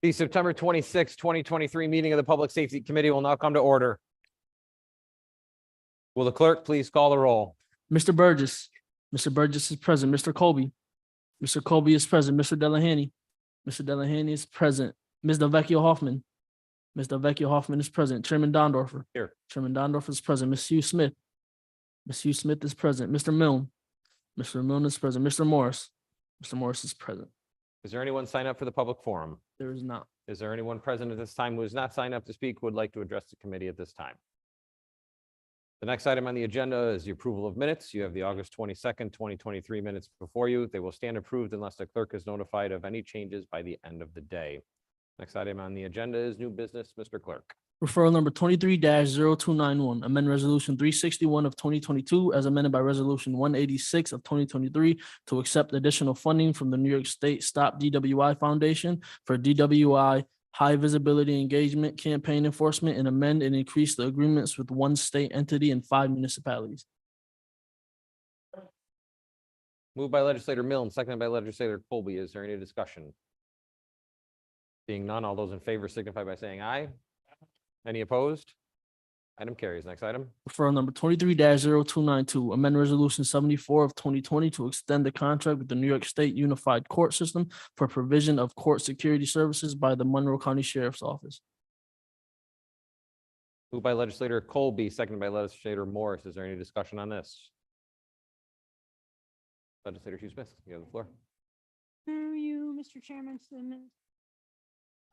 The September 26, 2023 meeting of the Public Safety Committee will now come to order. Will the clerk please call the roll? Mr. Burgess. Mr. Burgess is present. Mr. Colby. Mr. Colby is present. Mr. Delahanty. Mr. Delahanty is present. Ms. Delvecchio Hoffman. Ms. Delvecchio Hoffman is present. Chairman Dondorfer. Here. Chairman Dondorfer is present. Ms. Hugh Smith. Ms. Hugh Smith is present. Mr. Milne. Mr. Milne is present. Mr. Morris. Mr. Morris is present. Is there anyone sign up for the public forum? There is not. Is there anyone present at this time who has not signed up to speak who would like to address the committee at this time? The next item on the agenda is the approval of minutes. You have the August 22nd, 2023 minutes before you. They will stand approved unless the clerk is notified of any changes by the end of the day. Next item on the agenda is new business. Mr. Clerk. Referral number 23-0291, amend resolution 361 of 2022 as amended by resolution 186 of 2023 to accept additional funding from the New York State Stop DWI Foundation for DWI high visibility engagement campaign enforcement and amend and increase the agreements with one state entity and 5 municipalities. Moved by legislator Milne, seconded by legislator Colby. Is there any discussion? Seeing none, all those in favor signify by saying aye. Any opposed? Item carries. Next item. Referral number 23-0292, amend resolution 74 of 2020 to extend the contract with the New York State Unified Court System for provision of court security services by the Monroe County Sheriff's Office. Moved by legislator Colby, seconded by legislator Morris. Is there any discussion on this? Legislator Hugh Smith, you have the floor. Through you, Mr. Chairman, to the minutes.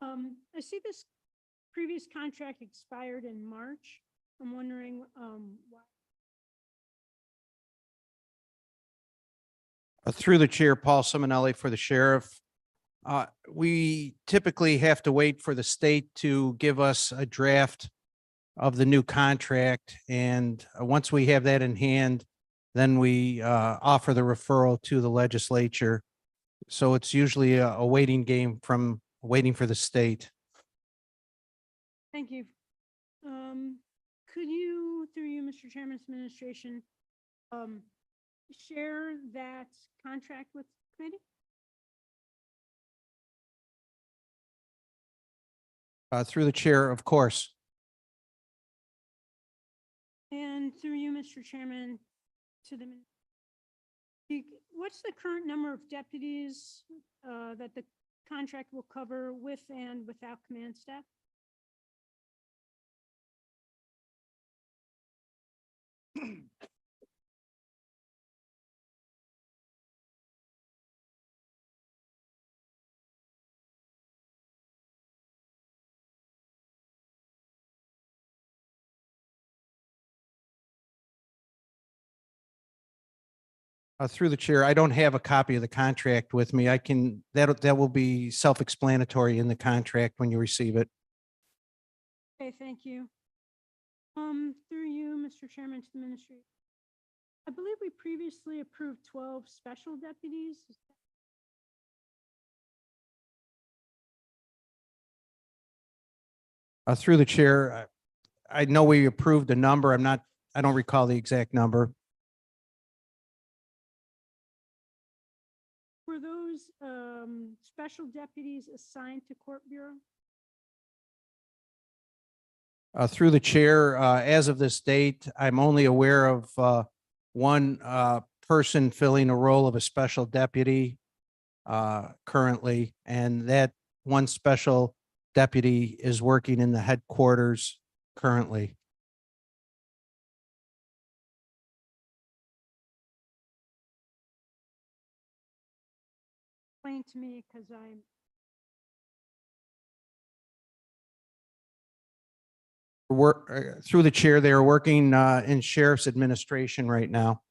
I see this previous contract expired in March. I'm wondering, why. Through the chair, Paul Simonelli for the sheriff. We typically have to wait for the state to give us a draft of the new contract. And once we have that in hand, then we offer the referral to the legislature. So it's usually a waiting game from waiting for the state. Thank you. Could you, through you, Mr. Chairman's administration, share that contract with the committee? Through the chair, of course. And through you, Mr. Chairman, to the, what's the current number of deputies that the contract will cover with and without command staff? Through the chair, I don't have a copy of the contract with me. I can, that will be self-explanatory in the contract when you receive it. Okay, thank you. Through you, Mr. Chairman, to the ministry. I believe we previously approved 12 special deputies. Through the chair, I know we approved a number. I don't recall the exact number. Were those special deputies assigned to Court Bureau? Through the chair, as of this date, I'm only aware of one person filling a role of a special deputy currently, and that one special deputy is working in the headquarters currently. Explain to me, because I'm Through the chair, they are working in sheriff's administration right now.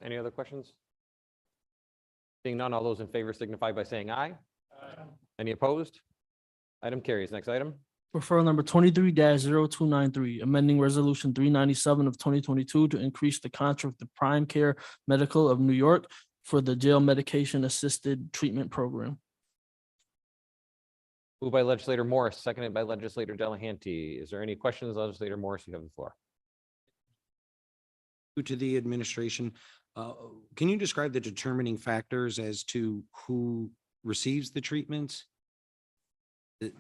Any other questions? Seeing none, all those in favor signify by saying aye. Any opposed? Item carries. Next item. Referral number 23-0293, amending resolution 397 of 2022 to increase the contract with Prime Care Medical of New York for the jail medication assisted treatment program. Moved by legislator Morris, seconded by legislator Delahanty. Is there any questions? Legislator Morris, you have the floor. to the administration. Can you describe the determining factors as to who receives the treatments?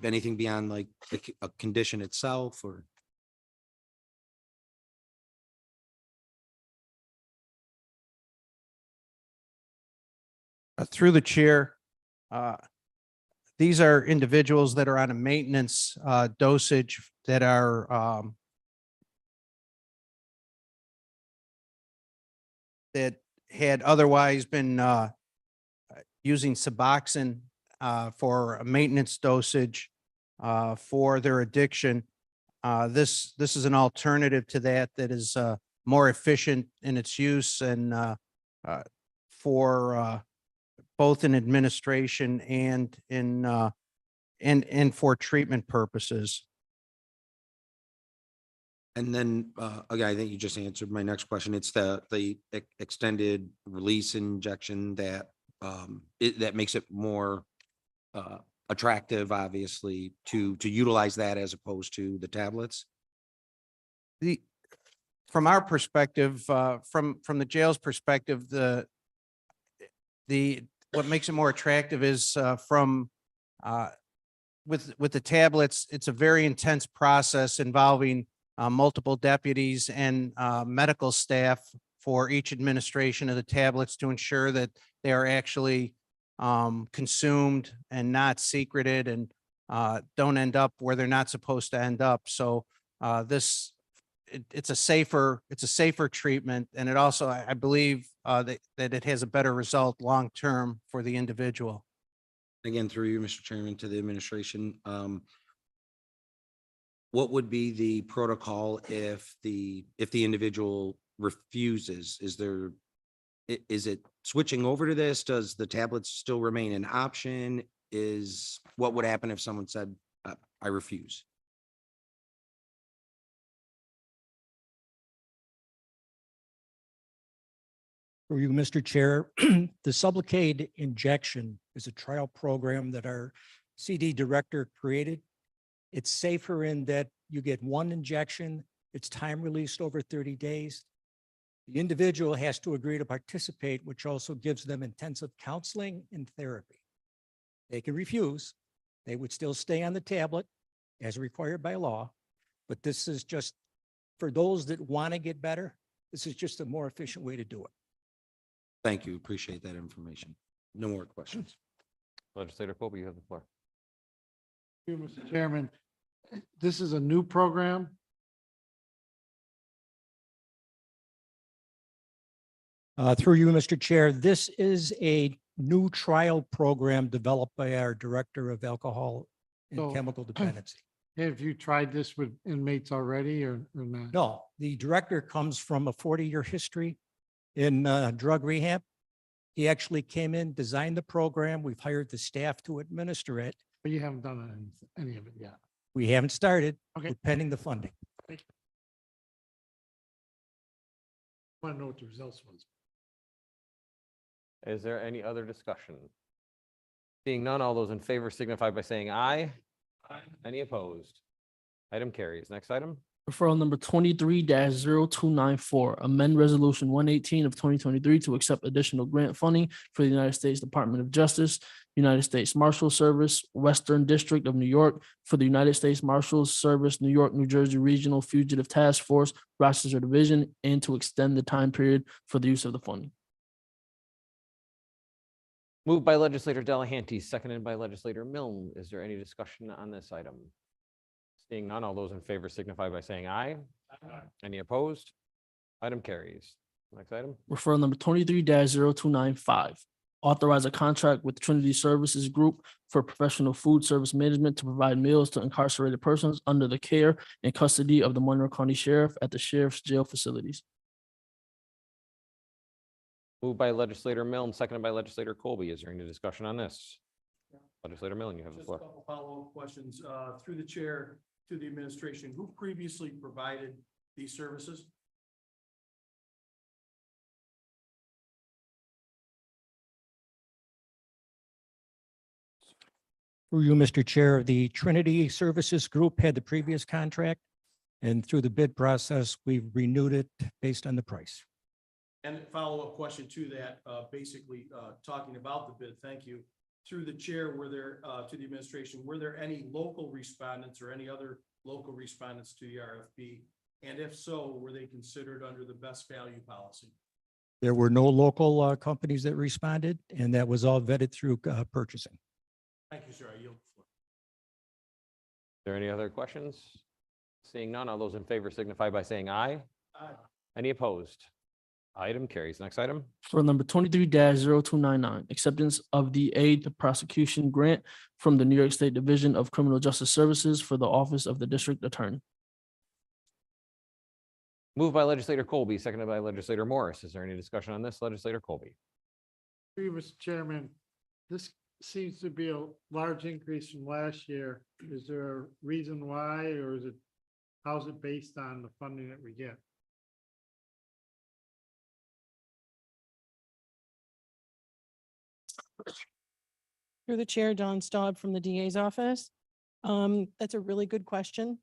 Anything beyond like a condition itself or? Through the chair, these are individuals that are on a maintenance dosage that are that had otherwise been using Suboxone for a maintenance dosage for their addiction. This is an alternative to that is more efficient in its use and for both in administration and in and for treatment purposes. And then, again, I think you just answered my next question. It's the extended release injection that that makes it more attractive, obviously, to utilize that as opposed to the tablets. From our perspective, from the jail's perspective, what makes it more attractive is with the tablets, it's a very intense process involving multiple deputies and medical staff for each administration of the tablets to ensure that they are actually consumed and not secreted and don't end up where they're not supposed to end up. So it's a safer treatment, and it also, I believe, that it has a better result long-term for the individual. Again, through you, Mr. Chairman, to the administration, what would be the protocol if the individual refuses? Is it switching over to this? Does the tablets still remain an option? What would happen if someone said, I refuse? For you, Mr. Chair, the Sublocade injection is a trial program that our CD director created. It's safer in that you get one injection, it's time released over 30 days. The individual has to agree to participate, which also gives them intensive counseling and therapy. They can refuse. They would still stay on the tablet as required by law, but this is just for those that want to get better. This is just a more efficient way to do it. Thank you. Appreciate that information. No more questions. Legislator Colby, you have the floor. Thank you, Mr. Chairman. This is a new program. Through you, Mr. Chair, this is a new trial program developed by our Director of Alcohol So- and Chemical Dependency. Have you tried this with inmates already or not? No, the director comes from a 40-year history in drug rehab. He actually came in, designed the program. We've hired the staff to administer it. But you haven't done any of it yet. We haven't started. Okay. We're pending the funding. Want to know what the results was. Is there any other discussion? Seeing none, all those in favor signify by saying aye. Any opposed? Item carries. Next item. Referral number 23-0294, amend resolution 118 of 2023 to accept additional grant funding for the United States Department of Justice, United States Marshal Service, Western District of New York, for the United States Marshals Service, New York, New Jersey Regional Fugitive Task Force, Rochester Division, and to extend the time period for the use of the funding. Moved by legislator Delahanty, seconded by legislator Milne. Is there any discussion on this item? Seeing none, all those in favor signify by saying aye. Any opposed? Item carries. Next item. Referral number 23-0295, authorize a contract with Trinity Services Group for professional food service management to provide meals to incarcerated persons under the care and custody of the Monroe County Sheriff at the Sheriff's Jail facilities. Moved by legislator Milne, seconded by legislator Colby. Is there any discussion on this? Legislator Milne, you have the Just a floor. couple follow-up questions, through the chair to the administration. Who previously provided these services? Through you, Mr. Chair, the Trinity Services Group had the previous contract. And through the bid process, we've renewed it based on the price. And a follow-up question to that, basically, talking about the bid, thank you. Through the chair, were there, to the administration, were there any local respondents or any other local respondents to the RFP? And if so, were they considered under the best value policy? There were no local companies that responded, and that was all vetted through purchasing. Thank you, sir. I yield the floor. Are there any other questions? Seeing none, all those in favor signify by saying aye. Aye. Any opposed? Item carries. Next item. For number 23-0299, acceptance of the aid to prosecution grant from the New York State Division of Criminal Justice Services for the Office of the District Attorney. Moved by legislator Colby, seconded by legislator Morris. Is there any discussion on this? Legislator Colby. Through you, Mr. Chairman, this seems to be a large increase from last year. Is there a reason why, or is it, how's it based on the funding that we get? Through the chair, Dawn Staub from the DA's office. That's a really good question.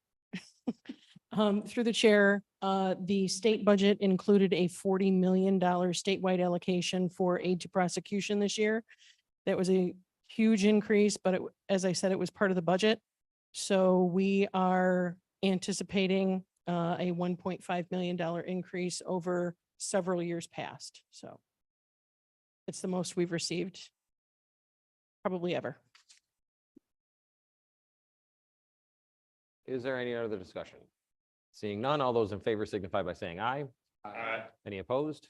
Through the chair, the state budget included a $40 million statewide allocation for aid to prosecution this year. That was a huge increase, but as I said, it was part of the budget. So we are anticipating a $1.5 million increase over several years past. So it's the most we've received probably ever. Is there any other discussion? Seeing none, all those in favor signify by saying aye. Aye. Any opposed?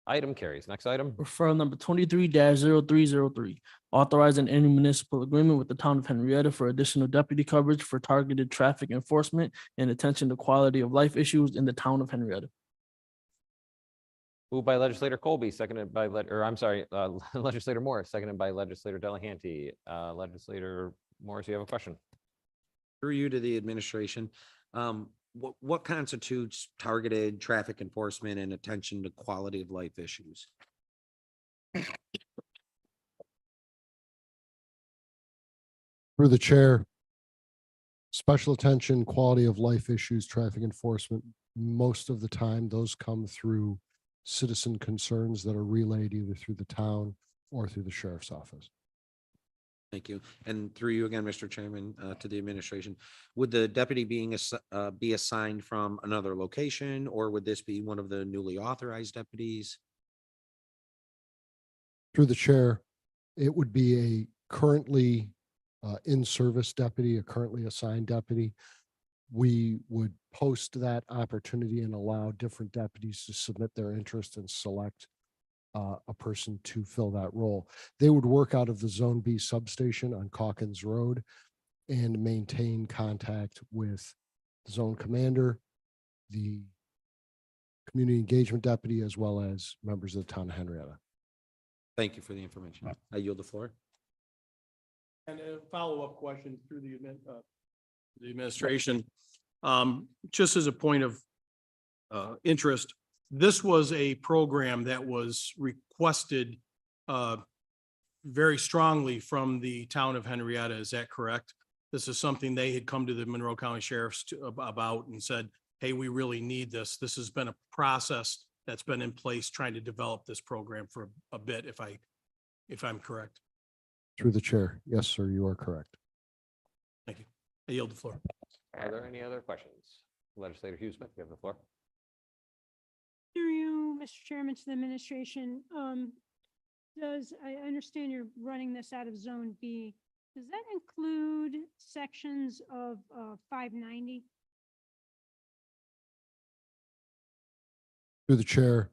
Item carries. Next item. Referral number 23-0303, authorizing any municipal agreement with the town of Henrietta for additional deputy coverage for targeted traffic enforcement and attention to quality of life issues in the town of Henrietta. Moved by legislator Colby, seconded by, legislator Morris, seconded by legislator Delahanty. Legislator Morris, you have a question? Through you to the administration, what constitutes targeted traffic enforcement and attention to quality of life issues? Through the chair, special attention, quality of life issues, traffic enforcement, most of the time, those come through citizen concerns that are relayed either through the town or through the sheriff's office. Thank you. And through you again, Mr. Chairman, to the administration, would the deputy be assigned from another location, or would this be one of the newly authorized deputies? Through the chair, it would be a currently in-service deputy, a currently assigned deputy. We would post that opportunity and allow different deputies to submit their interest and select a person to fill that role. They would work out of the Zone B substation on Calkins Road and maintain contact with the zone commander, the community engagement deputy, as well as members of the town of Henrietta. Thank you for the information. I yield the floor. And a follow-up question through the administration. Just as a point of interest, this was a program that was requested very strongly from the town of Henrietta. Is that correct? This is something they had come to the Monroe County Sheriff's about and said, hey, we really need this. This has been a process that's been in place trying to develop this program for a bit, if I'm correct. Through the chair, yes, sir, you are correct. Thank you. I yield the floor. Are there any other questions? Legislator Hugh Smith, you have the floor. Through you, Mr. Chairman, to the administration, I understand you're running this out of Zone B. Does that include sections of 590? Through the chair,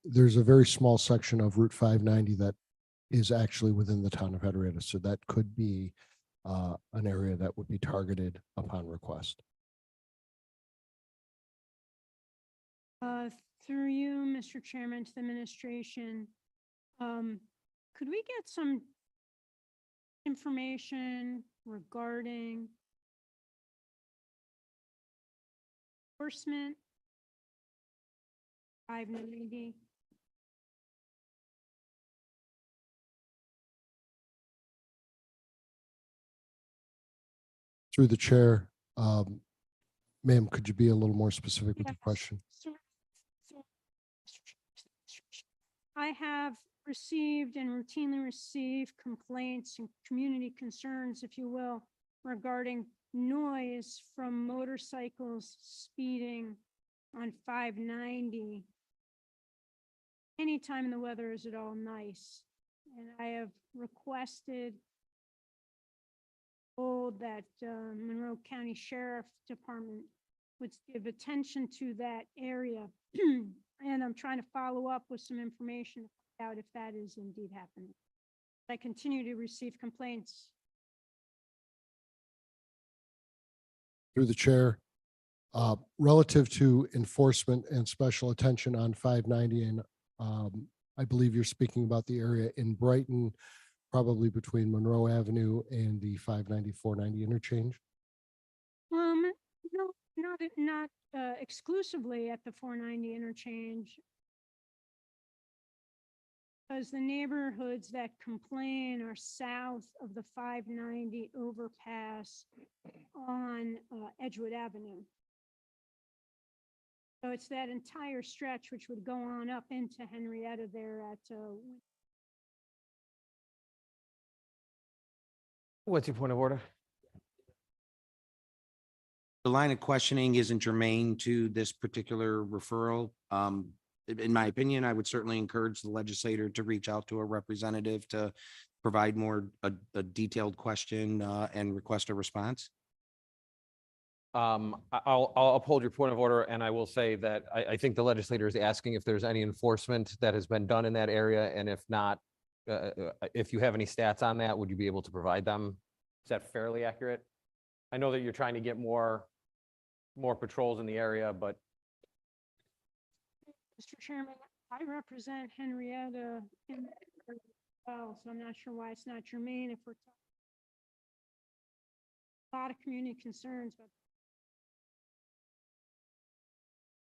there's a very small section of Route 590 that is actually within the town of Henrietta. So that could be an area that would be targeted upon request. Through you, Mr. Chairman, to the administration, could we get some information regarding enforcement 590. Through the chair, ma'am, could you be a little more specific with your Yes, question? so- so, I have received and routinely receive complaints and community concerns, if you will, regarding noise from motorcycles speeding on 590. Anytime the weather is at all nice. And I have requested that Monroe County Sheriff Department would give attention to that area. And I'm trying to follow up with some information to find out if that is indeed happening. I continue to receive complaints. Through the chair, relative to enforcement and special attention on 590, and I believe you're speaking about the area in Brighton, probably between Monroe Avenue and the 590, 490 interchange. No, not exclusively at the 490 interchange. Because the neighborhoods that complain are south of the 590 overpass on Edgewood Avenue. So it's that entire stretch which would go on up into Henrietta there at, What's your point of order? The line of questioning isn't germane to this particular referral. In my opinion, I would certainly encourage the legislator to reach out to a representative to provide a detailed question and request a response. I'll uphold your point of order, and I will say that I think the legislator is asking if there's any enforcement that has been done in that area, and if not, if you have any stats on that, would you be able to provide them? Is that fairly accurate? I know that you're trying to get more patrols in the area, but Mr. Chairman, I represent Henrietta in as well, so I'm not sure why it's not germane if we're talking a lot of community concerns, but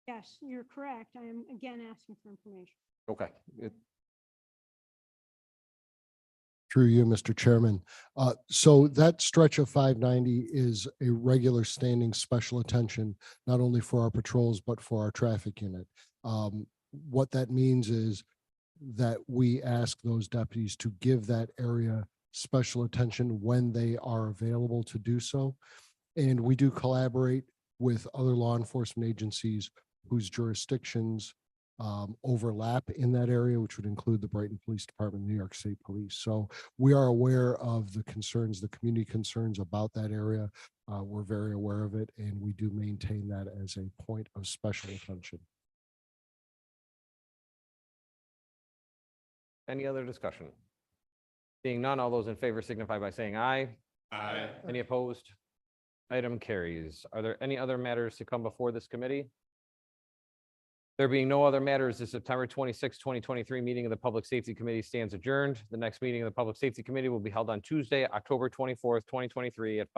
yes, you're correct. I am again asking for information. okay. Through you, Mr. Chairman. So that stretch of 590 is a regular standing special attention, not only for our patrols, but for our traffic unit. What that means is that we ask those deputies to give that area special attention when they are available to do so. And we do collaborate with other law enforcement agencies whose jurisdictions overlap in that area, which would include the Brighton Police Department, New York State Police. So we are aware of the concerns, the community concerns about that area. We're very aware of it, and we do maintain that as a point of special attention. Any other discussion? Seeing none, all those in favor signify by saying aye. Aye. Any opposed? Item carries. Are there any other matters to come before this committee? There being no other matters, the September 26, 2023 meeting of the Public Safety Committee stands adjourned. The next meeting of the Public Safety Committee will be held on Tuesday, October 24th, 2023 at